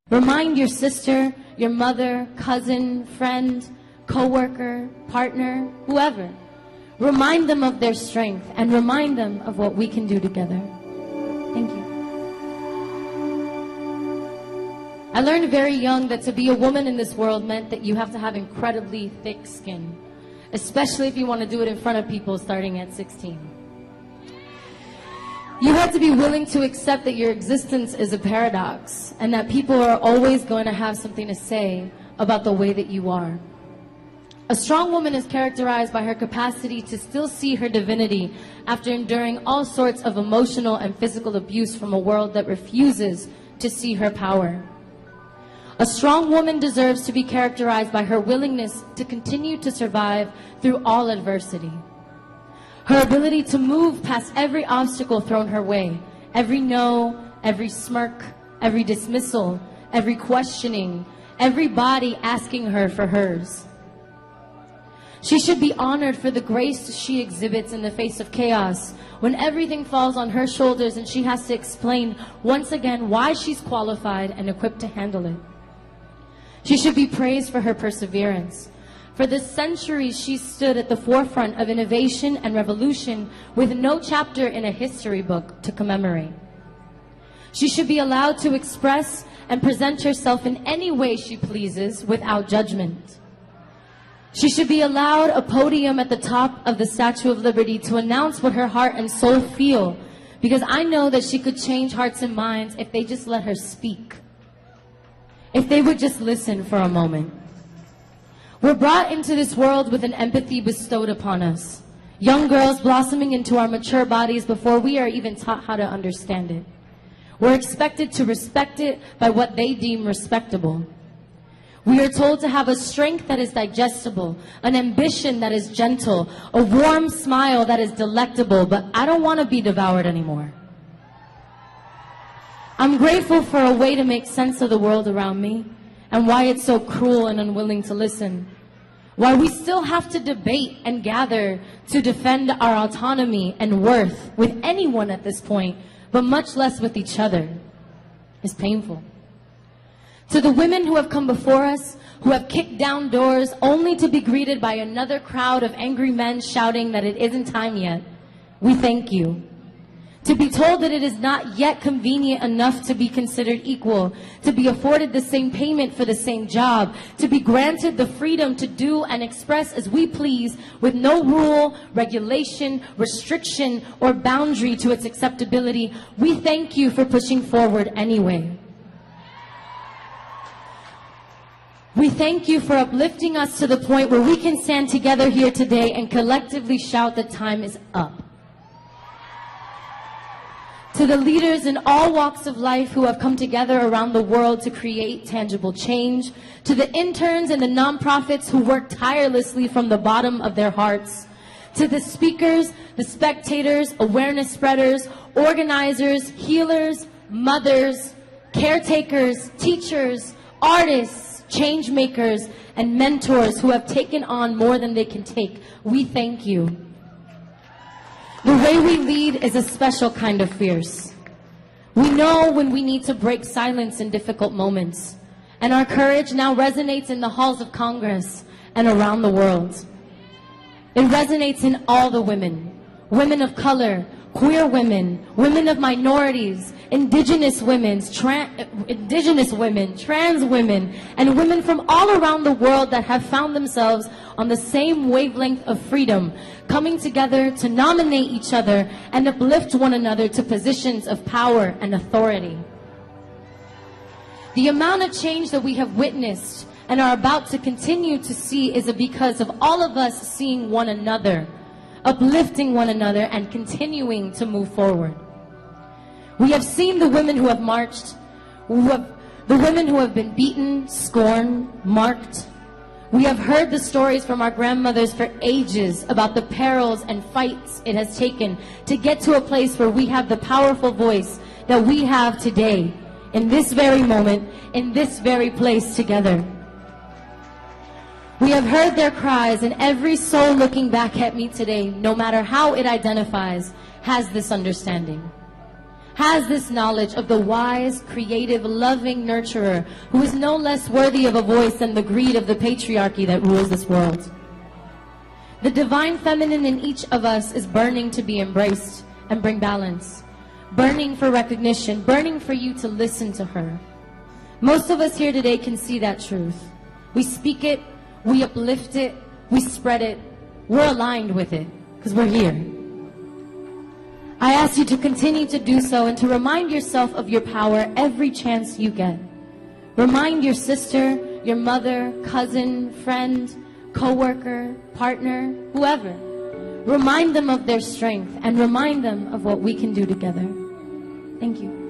Remind your sister, your mother, cousin, friend, co-worker, partner, whoever. Remind them of their strength and remind them of what we can do together. Thank you. I learned very young that to be a woman in this world meant that you have to have incredibly thick skin, especially if you want to do it in front of people starting at 16. You have to be willing to accept that your existence is a paradox and that people are always going to have something to say about the way that you are. A strong woman is characterized by her capacity to still see her divinity after enduring all sorts of emotional and physical abuse from a world that refuses to see her power. A strong woman deserves to be characterized by her willingness to continue to survive through all adversity. Her ability to move past every obstacle thrown her way, every no, every smirk, every dismissal, every questioning, every body asking her for hers. She should be honored for the grace she exhibits in the face of chaos, when everything falls on her shoulders and she has to explain once again why she's qualified and equipped to handle it. She should be praised for her perseverance. For the centuries she stood at the forefront of innovation and revolution with no chapter in a history book to commemorate. She should be allowed to express and present herself in any way she pleases without judgment. She should be allowed a podium at the top of the Statue of Liberty to announce what her heart and soul feel, because I know that she could change hearts and minds if they just let her speak. If they would just listen for a moment. We're brought into this world with an empathy bestowed upon us. Young girls blossoming into our mature bodies before we are even taught how to understand it. We're expected to respect it by what they deem respectable. We are told to have a strength that is digestible, an ambition that is gentle, a warm smile that is delectable, but I don't want to be devoured anymore. I'm grateful for a way to make sense of the world around me and why it's so cruel and unwilling to listen. Why we still have to debate and gather to defend our autonomy and worth with anyone at this point, but much less with each other, is painful. To the women who have come before us, who have kicked down doors only to be greeted by another crowd of angry men shouting that it isn't time yet, we thank you. To be told that it is not yet convenient enough to be considered equal, to be afforded the same payment for the same job, to be granted the freedom to do and express as we please with no rule, regulation, restriction, or boundary to its acceptability, we thank you for pushing forward anyway. We thank you for uplifting us to the point where we can stand together here today and collectively shout that time is up. To the leaders in all walks of life who have come together around the world to create tangible change, to the interns and the nonprofits who work tirelessly from the bottom of their hearts, to the speakers, the spectators, awareness spreaders, organizers, healers, mothers, caretakers, teachers, artists, change makers, and mentors who have taken on more than they can take, we thank you. The way we lead is a special kind of fierce. We know when we need to break silence in difficult moments, and our courage now resonates in the halls of Congress and around the world. It resonates in all the women, women of color, queer women, women of minorities, indigenous women, trans women, and women from all around the world that have found themselves on the same wavelength of freedom, coming together to nominate each other and uplift one another to positions of power and authority. The amount of change that we have witnessed and are about to continue to see is because of all of us seeing one another, uplifting one another, and continuing to move forward. We have seen the women who have marched, the women who have been beaten, scorned, marked. We have heard the stories from our grandmothers for ages about the perils and fights it has taken to get to a place where we have the powerful voice that we have today, in this very moment, in this very place together. We have heard their cries, and every soul looking back at me today, no matter how it identifies, has this understanding. has this knowledge of the wise, creative, loving nurturer who is no less worthy of a voice than the greed of the patriarchy that rules this world. The divine feminine in each of us is burning to be embraced and bring balance, burning for recognition, burning for you to listen to her. Most of us here today can see that truth. We speak it, we uplift it, we spread it, we're aligned with it, because we're here. I ask you to continue to do so and to remind yourself of your power every chance you get. Remind your sister, your mother, cousin, friend, co-worker, partner, whoever. Remind them of their strength and remind them of what we can do together. Thank you.